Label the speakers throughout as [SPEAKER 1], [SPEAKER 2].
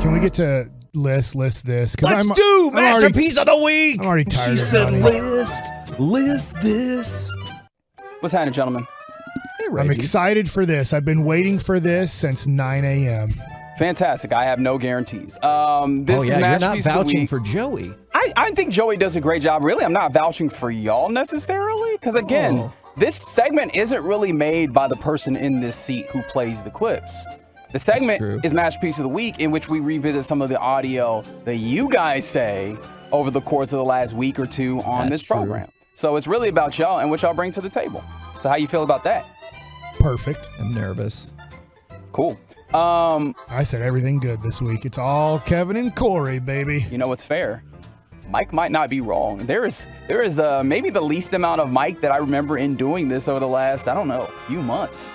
[SPEAKER 1] Can we get to list this?
[SPEAKER 2] Let's do masterpiece of the week.
[SPEAKER 1] I'm already tired
[SPEAKER 3] She
[SPEAKER 1] of
[SPEAKER 3] said,
[SPEAKER 1] it.
[SPEAKER 3] list this.
[SPEAKER 4] What's happening, gentlemen?
[SPEAKER 2] Hey, Reggie.
[SPEAKER 1] I'm excited for this. I've been waiting for this since 9 a.m.
[SPEAKER 4] Fantastic. I have no guarantees. This is
[SPEAKER 2] you're not
[SPEAKER 4] Masterpiece of the
[SPEAKER 2] vouching
[SPEAKER 4] Week.
[SPEAKER 2] for Joey.
[SPEAKER 4] I think Joey does a great job. Really, I'm not vouching for y'all necessarily, because again, this segment isn't really made by the person in this seat who plays the clips. The segment is Masterpiece of the Week, in which we revisit some of the audio that you guys say over the course of the last week or two on this program. So it's really about y'all and what y'all bring to the table. So how you feel about that?
[SPEAKER 1] Perfect.
[SPEAKER 2] I'm nervous.
[SPEAKER 4] Cool.
[SPEAKER 1] I said everything good this week. It's all Kevin and Corey, baby.
[SPEAKER 4] You know what's fair? Mike might not be wrong. There is maybe the least amount of Mike that I remember in doing this over the last, I don't know, few months.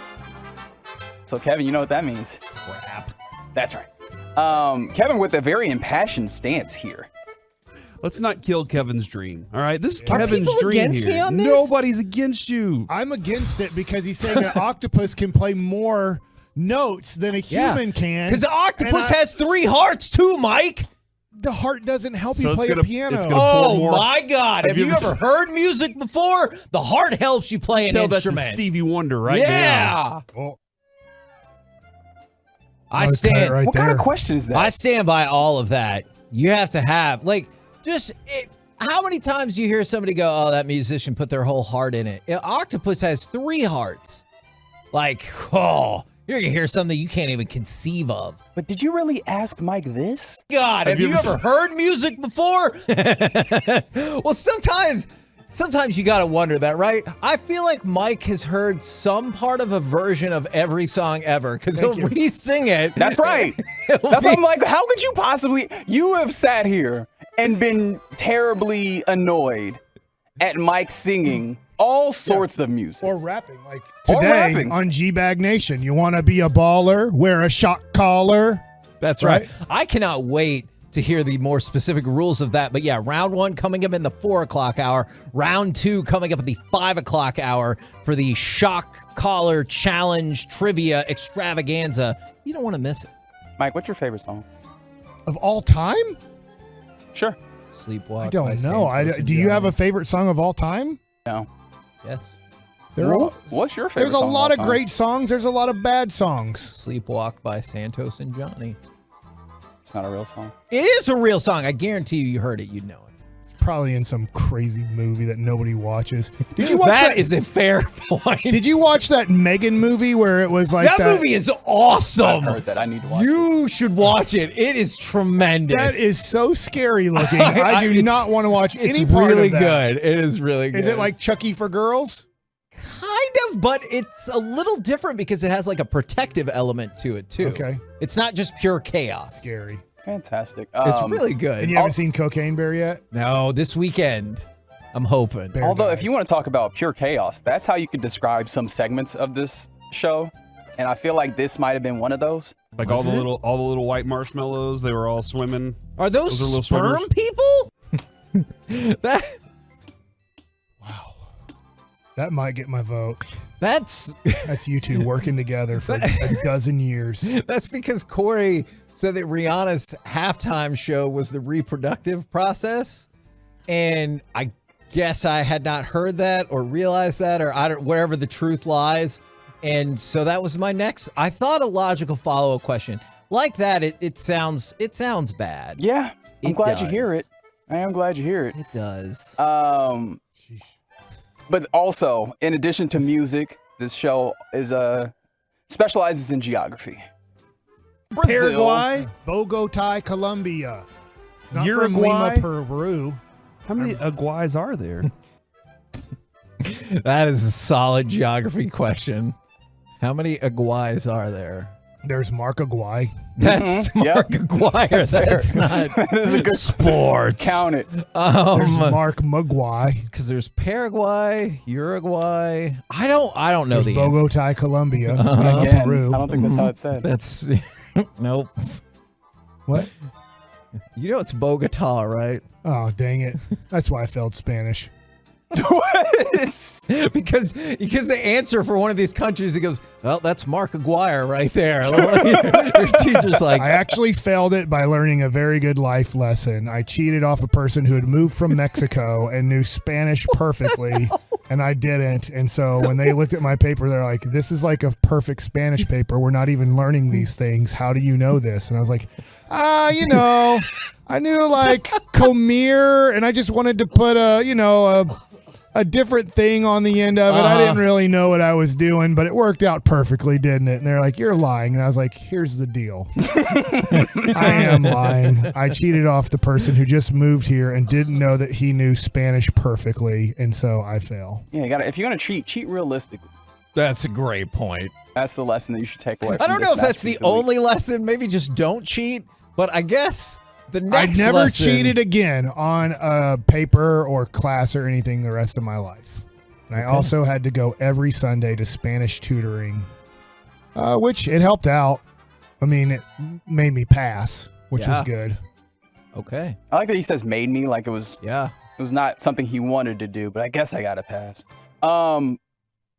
[SPEAKER 4] So Kevin, you know what that means?
[SPEAKER 2] Crap.
[SPEAKER 4] That's right. Kevin with a very impassioned stance here.
[SPEAKER 3] Let's not kill Kevin's dream. All right, this is
[SPEAKER 2] Are
[SPEAKER 3] Kevin's
[SPEAKER 2] people
[SPEAKER 3] dream
[SPEAKER 2] against
[SPEAKER 3] here.
[SPEAKER 2] me on this?
[SPEAKER 3] Nobody's against you.
[SPEAKER 1] I'm against it because he's saying an octopus can play more notes than a human can.
[SPEAKER 2] Because the octopus has 3 hearts too, Mike.
[SPEAKER 1] The heart doesn't help
[SPEAKER 3] So
[SPEAKER 1] you
[SPEAKER 3] it's
[SPEAKER 1] play
[SPEAKER 3] gonna-
[SPEAKER 1] a piano.
[SPEAKER 3] it's gonna pour more.
[SPEAKER 2] My God. Have you ever heard music before? The heart helps you play an
[SPEAKER 3] Tell that
[SPEAKER 2] instrument.
[SPEAKER 3] to Stevie Wonder right now.
[SPEAKER 2] Yeah.
[SPEAKER 1] Well,
[SPEAKER 2] I stand.
[SPEAKER 1] right
[SPEAKER 4] What
[SPEAKER 1] there.
[SPEAKER 4] kind of question is that?
[SPEAKER 2] I stand by all of that. You have to have, how many times do you hear somebody go, oh, that musician put their whole heart in it? An octopus has 3 hearts. You're going to hear something you can't even conceive of.
[SPEAKER 4] But did you really ask Mike this?
[SPEAKER 2] God, have you ever heard music before? Well, sometimes you got to wonder that, right? I feel like Mike has heard some part of a version of every song ever because he'll re-sing it.
[SPEAKER 4] That's right. That's what I'm like, how could you possibly, you have sat here and been terribly annoyed at Mike singing all sorts of music.
[SPEAKER 1] Or rapping. Like today on G-Bag Nation, you want to be a baller, wear a shock collar.
[SPEAKER 2] That's right. I cannot wait to hear the more specific rules of that. But yeah, round 1 coming up in the 4 o'clock hour. Round 2 coming up at the 5 o'clock hour for the shock collar challenge trivia extravaganza. You don't want to miss it.
[SPEAKER 4] Mike, what's your favorite song?
[SPEAKER 1] Of all time?
[SPEAKER 4] Sure.
[SPEAKER 1] I
[SPEAKER 2] Sleepwalk.
[SPEAKER 1] don't know. Do you have a favorite song of all time?
[SPEAKER 4] No.
[SPEAKER 2] Yes.
[SPEAKER 4] What's your favorite
[SPEAKER 1] There's a
[SPEAKER 4] song
[SPEAKER 1] lot
[SPEAKER 4] all
[SPEAKER 1] of
[SPEAKER 4] time?
[SPEAKER 1] great songs. There's a lot of bad songs.
[SPEAKER 2] Sleepwalk by Santos and Johnny.
[SPEAKER 4] It's not a real song.
[SPEAKER 2] It is a real song. I guarantee you heard it. You'd know it.
[SPEAKER 1] It's probably in some crazy movie that nobody watches. Did you watch
[SPEAKER 2] That is a fair point.
[SPEAKER 1] Did you watch that Megan movie where it was like
[SPEAKER 2] that movie is awesome.
[SPEAKER 4] I've heard that. I need to watch it.
[SPEAKER 2] You should watch it. It is tremendous.
[SPEAKER 1] That is so scary looking. I do not want to watch any part
[SPEAKER 2] really
[SPEAKER 1] of that.
[SPEAKER 2] good. It is really good.
[SPEAKER 1] Is it like Chucky for girls?
[SPEAKER 2] Kind of, but it's a little different because it has like a protective element to it too.
[SPEAKER 1] Okay.
[SPEAKER 2] It's not just pure chaos.
[SPEAKER 1] Scary.
[SPEAKER 4] Fantastic.
[SPEAKER 2] It's really good.
[SPEAKER 1] And you haven't seen Cocaine Bear yet?
[SPEAKER 2] No, this weekend. I'm hoping.
[SPEAKER 1] Bear
[SPEAKER 4] Although,
[SPEAKER 1] guys.
[SPEAKER 4] if you want to talk about pure chaos, that's how you could describe some segments of this show. And I feel like this might have been one of those.
[SPEAKER 3] Like all the little white marshmallows, they were all swimming.
[SPEAKER 2] Are those
[SPEAKER 3] little
[SPEAKER 2] sperm
[SPEAKER 3] swimmers.
[SPEAKER 2] people?
[SPEAKER 1] Wow. That might get my vote.
[SPEAKER 2] That's
[SPEAKER 1] you two working together for a dozen years.
[SPEAKER 2] That's because Corey said that Rihanna's halftime show was the reproductive process. And I guess I had not heard that or realized that or wherever the truth lies. And so that was my next. I thought a logical follow-up question. Like that, it sounds bad.
[SPEAKER 4] Yeah. I'm glad you
[SPEAKER 2] does.
[SPEAKER 4] hear it. I am glad you hear it.
[SPEAKER 2] It does.
[SPEAKER 4] But also, in addition to music, this show is specializes in geography. Brazil.
[SPEAKER 1] Paraguay, Bogota, Colombia. Not
[SPEAKER 3] Uruguay?
[SPEAKER 1] from Lima, Peru.
[SPEAKER 3] How many Aguais are there?
[SPEAKER 2] That is a solid geography question. How many Aguais are there?
[SPEAKER 1] There's Mark Aguay.
[SPEAKER 2] That's Mark Aguirre. That's not
[SPEAKER 4] That is a good
[SPEAKER 2] sports.
[SPEAKER 4] Count it.
[SPEAKER 1] There's Mark Maguay.
[SPEAKER 2] Because there's Paraguay, Uruguay. I don't know
[SPEAKER 1] There's
[SPEAKER 2] the answer.
[SPEAKER 1] Bogota, Colombia.
[SPEAKER 4] Again,
[SPEAKER 1] Peru.
[SPEAKER 4] I don't think that's how it's said.
[SPEAKER 2] That's nope.
[SPEAKER 1] What?
[SPEAKER 2] You know it's Bogota, right?
[SPEAKER 1] Oh, dang it. That's why I failed Spanish.
[SPEAKER 2] because the answer for one of these countries, he goes, well, that's Mark Aguirre right there. Your teacher's like,
[SPEAKER 1] I actually failed it by learning a very good life lesson. I cheated off a person who had moved from Mexico and knew Spanish perfectly, and I didn't. And so when they looked at my paper, they're like, this is like a perfect Spanish paper. We're not even learning these things. How do you know this? And I was like, I knew like comer, and I just wanted to put a different thing on the end of it. I didn't really know what I was doing, but it worked out perfectly, didn't it? And they're like, you're lying. And I was like, here's the deal. I am lying. I cheated off the person who just moved here and didn't know that he knew Spanish perfectly, and so I fail.
[SPEAKER 4] Yeah, you gotta, if you're going to cheat realistically.
[SPEAKER 2] That's a great point.
[SPEAKER 4] That's the lesson that you should take away from
[SPEAKER 2] I don't know if that's the only lesson. Maybe just don't cheat, but I guess the next
[SPEAKER 1] I never
[SPEAKER 2] lesson,
[SPEAKER 1] cheated again on a paper or class or anything the rest of my life. And I also had to go every Sunday to Spanish tutoring, which it helped out. I mean, it made me pass, which was good.
[SPEAKER 2] Okay.
[SPEAKER 4] I like that he says made me, like it was not something he wanted to do, but I guess I got to pass.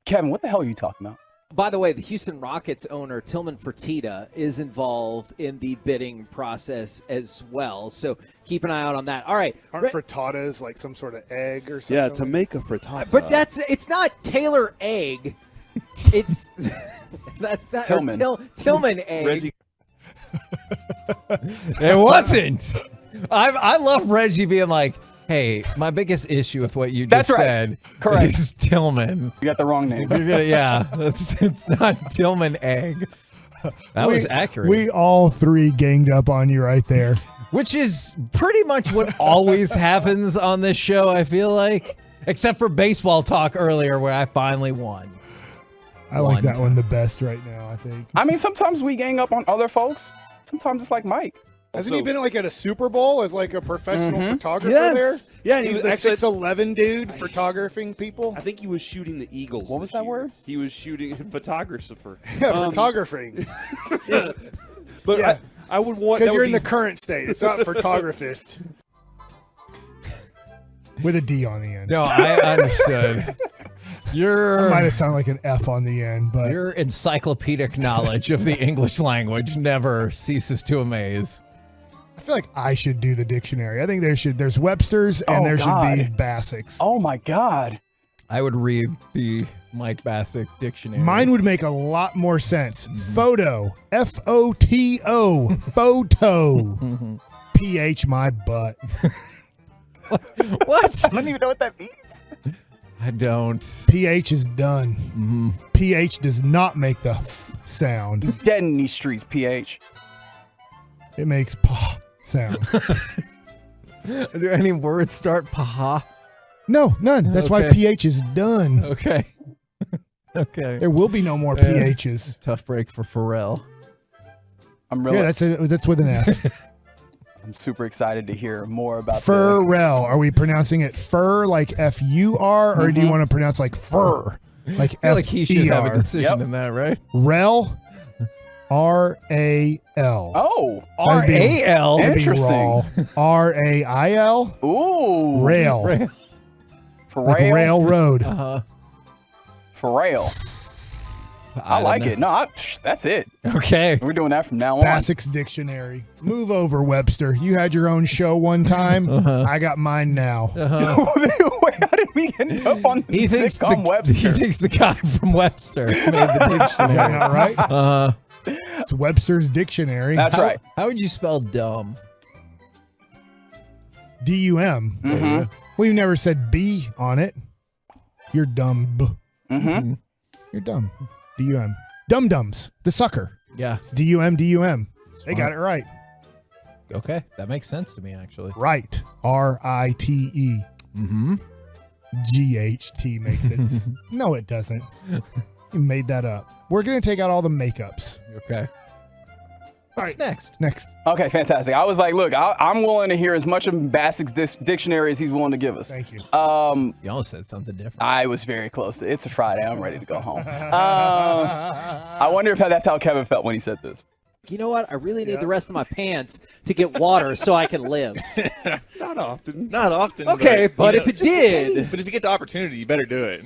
[SPEAKER 4] Kevin, what the hell are you talking about?
[SPEAKER 5] By the way, the Houston Rockets owner, Tillman Fertitta, is involved in the bidding process as well. So keep an eye out on that. All right.
[SPEAKER 1] Aren't frittatas like some sort of egg or something?
[SPEAKER 6] Yeah, to make a frittata.
[SPEAKER 5] But it's not Taylor egg. It's that's not
[SPEAKER 4] Tillman.
[SPEAKER 5] Tillman egg.
[SPEAKER 6] Reggie.
[SPEAKER 2] It wasn't. I love Reggie being like, hey, my biggest issue with what you just said is Tillman.
[SPEAKER 4] You got the wrong name.
[SPEAKER 2] Yeah, it's not Tillman egg. That was accurate.
[SPEAKER 1] We all three ganged up on you right there.
[SPEAKER 2] Which is pretty much what always happens on this show, I feel like. Except for baseball talk earlier where I finally won.
[SPEAKER 1] I like that one the best right now, I think.
[SPEAKER 4] I mean, sometimes we gang up on other folks. Sometimes it's like Mike.
[SPEAKER 1] Hasn't he been like at a Super Bowl as like a professional photographer there?
[SPEAKER 6] Yeah, and
[SPEAKER 1] He's
[SPEAKER 6] he
[SPEAKER 1] the
[SPEAKER 6] was actually
[SPEAKER 1] 6'11" dude photographing people.
[SPEAKER 6] I think he was shooting the Eagles.
[SPEAKER 4] What was
[SPEAKER 6] this
[SPEAKER 4] that
[SPEAKER 6] year.
[SPEAKER 4] word?
[SPEAKER 6] He was shooting photographer.
[SPEAKER 1] Yeah, photographing.
[SPEAKER 6] But
[SPEAKER 1] Yeah.
[SPEAKER 6] I would want
[SPEAKER 1] Because
[SPEAKER 6] that
[SPEAKER 1] you're
[SPEAKER 6] would
[SPEAKER 1] in
[SPEAKER 6] be,
[SPEAKER 1] the current state. It's not photographist. With a D on the end.
[SPEAKER 2] No, I understood.
[SPEAKER 1] It might have sounded like an F on the end, but
[SPEAKER 2] Your encyclopedic knowledge of the English language never ceases to amaze.
[SPEAKER 1] I feel like I should do the dictionary. I think there's Webster's and there should be Bacsik's.
[SPEAKER 4] Oh my God.
[SPEAKER 2] I would read the Mike Bacsik dictionary.
[SPEAKER 1] Mine would make a lot more sense. Photo. F-O-T-O. Photo. P-H my butt.
[SPEAKER 2] What?
[SPEAKER 4] I don't even know what that means.
[SPEAKER 2] I don't.
[SPEAKER 1] P-H is done. P-H does not make the f sound.
[SPEAKER 4] Dead in these streets, PH.
[SPEAKER 1] It makes p sound.
[SPEAKER 2] Do any words start paha?
[SPEAKER 1] No, none. That's why
[SPEAKER 2] Okay.
[SPEAKER 1] P-H is done.
[SPEAKER 2] Okay. Okay.
[SPEAKER 1] There will be no more P-H's.
[SPEAKER 2] Tough break for Pharrell.
[SPEAKER 4] I'm really,
[SPEAKER 1] Yeah, that's with an F.
[SPEAKER 4] I'm super excited to hear more about
[SPEAKER 1] Pharrell. Are we pronouncing it fur like F-U-R, or do you want to pronounce like fur? Like
[SPEAKER 2] I feel like he should have a
[SPEAKER 1] F-E-R?
[SPEAKER 2] decision in that, right?
[SPEAKER 1] Rel. R-A-L.
[SPEAKER 4] Oh,
[SPEAKER 2] R-A-L?
[SPEAKER 1] That'd be
[SPEAKER 4] Interesting.
[SPEAKER 1] raw. R-A-I-L?
[SPEAKER 4] Ooh.
[SPEAKER 1] Rail.
[SPEAKER 4] For
[SPEAKER 1] Like
[SPEAKER 4] rail.
[SPEAKER 1] railroad.
[SPEAKER 4] For rail. I like it. No, that's it.
[SPEAKER 2] Okay.
[SPEAKER 4] We're doing that from now on.
[SPEAKER 1] Bacsik's Dictionary. Move over, Webster. You had your own show one time. I got mine now.
[SPEAKER 4] Wait, how did we end up on the sitcom Webster?
[SPEAKER 2] He thinks the guy from Webster made the dictionary.
[SPEAKER 1] Is that not right? It's Webster's Dictionary.
[SPEAKER 4] That's right.
[SPEAKER 2] How would you spell dumb?
[SPEAKER 1] D-U-M. Well, you never said B on it. You're dumb. You're dumb. D-U-M. Dum-dums. The sucker.
[SPEAKER 2] Yeah.
[SPEAKER 1] It's D-U-M, D-U-M. They got it right.
[SPEAKER 2] Okay. That makes sense to me, actually.
[SPEAKER 1] Right. R-I-T-E. G-H-T makes it. No, it doesn't. You made that up. We're going to take out all the makeups.
[SPEAKER 2] Okay. What's next?
[SPEAKER 1] Next.
[SPEAKER 4] Okay, fantastic. I was like, look, I'm willing to hear as much of Bacsik's dictionary as he's willing to give us.
[SPEAKER 1] Thank you.
[SPEAKER 2] You almost said something different.
[SPEAKER 4] I was very close. It's a Friday. I'm ready to go home. I wonder if that's how Kevin felt when he said this.
[SPEAKER 5] You know what? I really need the rest of my pants to get water so I can live.
[SPEAKER 6] Not often.
[SPEAKER 7] Not often.
[SPEAKER 5] Okay, but
[SPEAKER 7] you
[SPEAKER 5] if it did.
[SPEAKER 7] But if you get the opportunity, you better do it.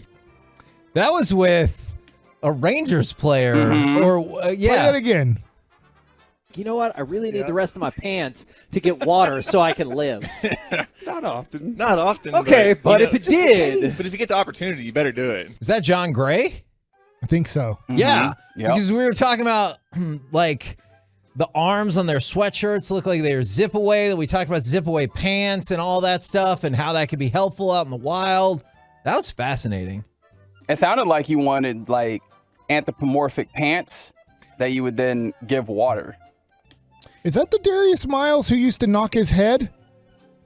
[SPEAKER 2] That was with a Rangers player, or
[SPEAKER 1] Play that again.
[SPEAKER 5] You know what? I really need the rest of my pants to get water so I can live.
[SPEAKER 6] Not often.
[SPEAKER 7] Not often.
[SPEAKER 5] Okay, but if it
[SPEAKER 7] just in
[SPEAKER 5] did.
[SPEAKER 7] case. But if you get the opportunity, you better do it.
[SPEAKER 2] is that John Gray?
[SPEAKER 1] I think so.
[SPEAKER 2] Yeah,
[SPEAKER 4] Yep.
[SPEAKER 2] because we were talking about like the arms on their sweatshirts look like they're zip away. That we talked about zip away pants and all that stuff, and how that could be helpful out in the wild. That was fascinating.
[SPEAKER 4] It sounded like you wanted like anthropomorphic pants that you would then give water.
[SPEAKER 1] Is that the Darius Miles who used to knock his head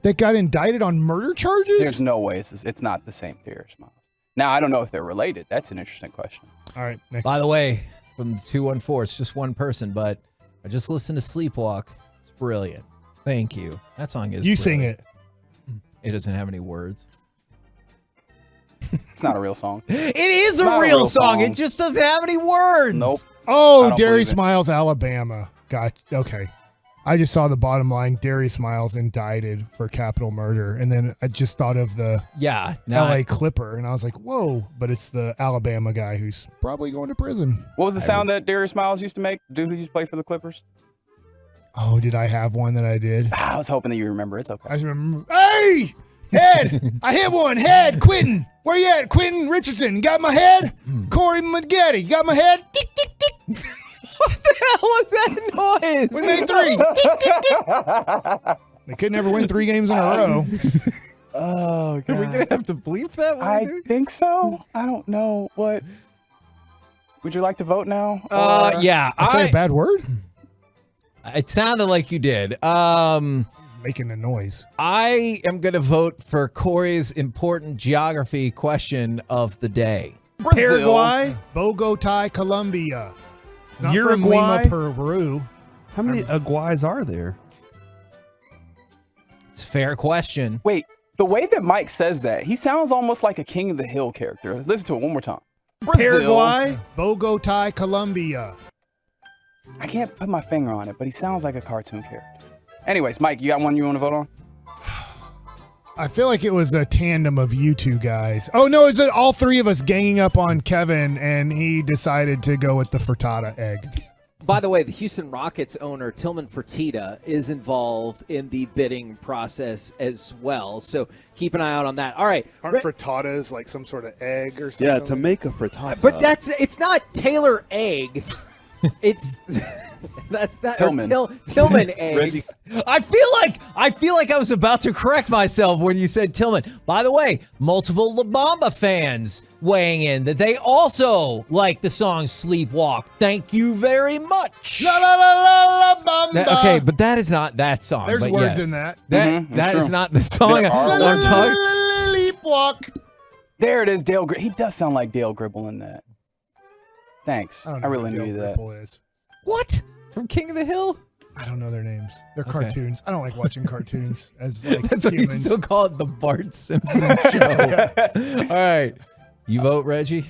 [SPEAKER 1] that got indicted on murder charges?
[SPEAKER 4] There's no way it's not the same Darius Miles. Now, I don't know if they're related. That's an interesting question.
[SPEAKER 1] All right, next.
[SPEAKER 2] By the way, from the 214, it's just one person, but I just listened to Sleepwalk. It's brilliant. Thank you. That song is
[SPEAKER 1] You sing
[SPEAKER 2] brilliant.
[SPEAKER 1] it.
[SPEAKER 2] It doesn't have any words.
[SPEAKER 4] It's not a real song.
[SPEAKER 2] It is a
[SPEAKER 4] Not a
[SPEAKER 2] real
[SPEAKER 4] real
[SPEAKER 2] song.
[SPEAKER 4] song.
[SPEAKER 2] It just doesn't have any words.
[SPEAKER 4] Nope. I
[SPEAKER 1] Oh,
[SPEAKER 4] don't
[SPEAKER 1] Darius
[SPEAKER 4] believe it.
[SPEAKER 1] Miles, Alabama. Okay. I just saw the bottom line. Darius Miles indicted for capital murder. And then I just thought of the
[SPEAKER 2] Yeah. Now
[SPEAKER 1] LA Clipper. And I was like, whoa. But it's the Alabama guy who's probably going to prison.
[SPEAKER 4] What was the sound that Darius Miles used to make? Dude who used to play for the Clippers?
[SPEAKER 1] Oh, did I have one that I did?
[SPEAKER 4] I was hoping that you remember. It's okay.
[SPEAKER 1] I just remember. Hey! Head! I hit one. Head! Quentin! Where you at? Quentin Richardson. Got my head? Corey Getty. Got my head? Tick, tick, tick.
[SPEAKER 2] what the hell was that noise?
[SPEAKER 1] We made 3. Tick, tick, tick. They could never win 3 games in a row.
[SPEAKER 4] Oh,
[SPEAKER 2] Are we going to have to bleep that one?
[SPEAKER 4] I think so. I don't know. What? Would you like to vote now?
[SPEAKER 2] Yeah.
[SPEAKER 1] I say a bad word?
[SPEAKER 2] It sounded like you did.
[SPEAKER 1] Making a noise.
[SPEAKER 2] I am going to vote for Corey's important geography question of the day.
[SPEAKER 1] Paraguay, Bogota, Colombia. Not
[SPEAKER 3] Uruguay?
[SPEAKER 1] from Lima, Peru.
[SPEAKER 3] How many Aguais are there?
[SPEAKER 2] It's a fair question.
[SPEAKER 4] Wait, the way that Mike says that, he sounds almost like a King of the Hill character. Listen to it one more time.
[SPEAKER 1] Paraguay, Bogota, Colombia.
[SPEAKER 4] I can't put my finger on it, but he sounds like a cartoon character. Anyways, Mike, you got one you want to vote on?
[SPEAKER 1] I feel like it was a tandem of you two guys. Oh, no, it's all 3 of us ganging up on Kevin, and he decided to go with the frittata egg.
[SPEAKER 5] By the way, the Houston Rockets owner, Tillman Fertitta, is involved in the bidding process as well. So keep an eye out on that. All right.
[SPEAKER 1] Aren't frittatas like some sort of egg or something?
[SPEAKER 6] Yeah, to make a frittata.
[SPEAKER 5] But it's not Taylor egg. It's that's not
[SPEAKER 4] Tillman.
[SPEAKER 5] Tillman egg.
[SPEAKER 6] Reggie,
[SPEAKER 2] I feel like I was about to correct myself when you said Tillman. By the way, multiple La Bamba fans weighing in that they also like the song Sleepwalk. Thank you very much.
[SPEAKER 1] La la la la la bamba.
[SPEAKER 2] Okay, but that is not that song.
[SPEAKER 1] There's
[SPEAKER 2] but
[SPEAKER 1] words
[SPEAKER 2] yes.
[SPEAKER 1] in that.
[SPEAKER 2] That
[SPEAKER 4] that's
[SPEAKER 2] is
[SPEAKER 4] true.
[SPEAKER 2] not the song
[SPEAKER 4] There are
[SPEAKER 2] I'm
[SPEAKER 4] words.
[SPEAKER 2] talking.
[SPEAKER 1] Sleepwalk.
[SPEAKER 4] There it is, Dale. He does sound like Dale Gribble in that. Thanks.
[SPEAKER 1] I
[SPEAKER 4] I,
[SPEAKER 1] don't know
[SPEAKER 4] really
[SPEAKER 1] who Dale
[SPEAKER 4] knew that.
[SPEAKER 1] Gribble is.
[SPEAKER 2] What? From King of the Hill?
[SPEAKER 1] I don't know their names. They're
[SPEAKER 2] Okay.
[SPEAKER 1] cartoons. I don't like watching cartoons as like
[SPEAKER 2] That's what you
[SPEAKER 1] humans.
[SPEAKER 2] still call it, the Bart Simpson show. All right. You vote, Reggie?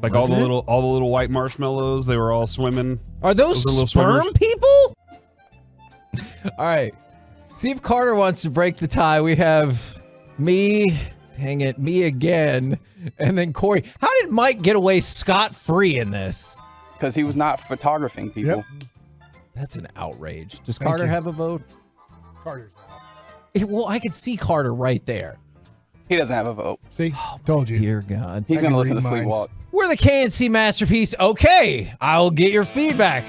[SPEAKER 3] Like
[SPEAKER 2] Was
[SPEAKER 3] all
[SPEAKER 2] it?
[SPEAKER 3] the little white marshmallows, they were all swimming.
[SPEAKER 2] Are those
[SPEAKER 3] Those are little
[SPEAKER 2] sperm
[SPEAKER 3] swimmers.
[SPEAKER 2] people? All right. See if Carter wants to break the tie. We have me, dang it, me again, and then Corey. How did Mike get away scot-free in this?
[SPEAKER 4] Because he was not photographing people.
[SPEAKER 1] Yep.
[SPEAKER 2] That's an outrage. Does
[SPEAKER 1] Thank
[SPEAKER 2] Carter
[SPEAKER 1] you.
[SPEAKER 2] have a vote?
[SPEAKER 1] Carter's out.
[SPEAKER 2] Well, I could see Carter right there.
[SPEAKER 4] He doesn't have a vote.
[SPEAKER 1] See, told you.
[SPEAKER 2] Dear God.
[SPEAKER 4] He's
[SPEAKER 1] I
[SPEAKER 4] going
[SPEAKER 1] can
[SPEAKER 4] to listen to
[SPEAKER 1] read minds.
[SPEAKER 4] Sleepwalk.
[SPEAKER 2] We're the KNC Masterpiece. Okay, I'll get your feedback.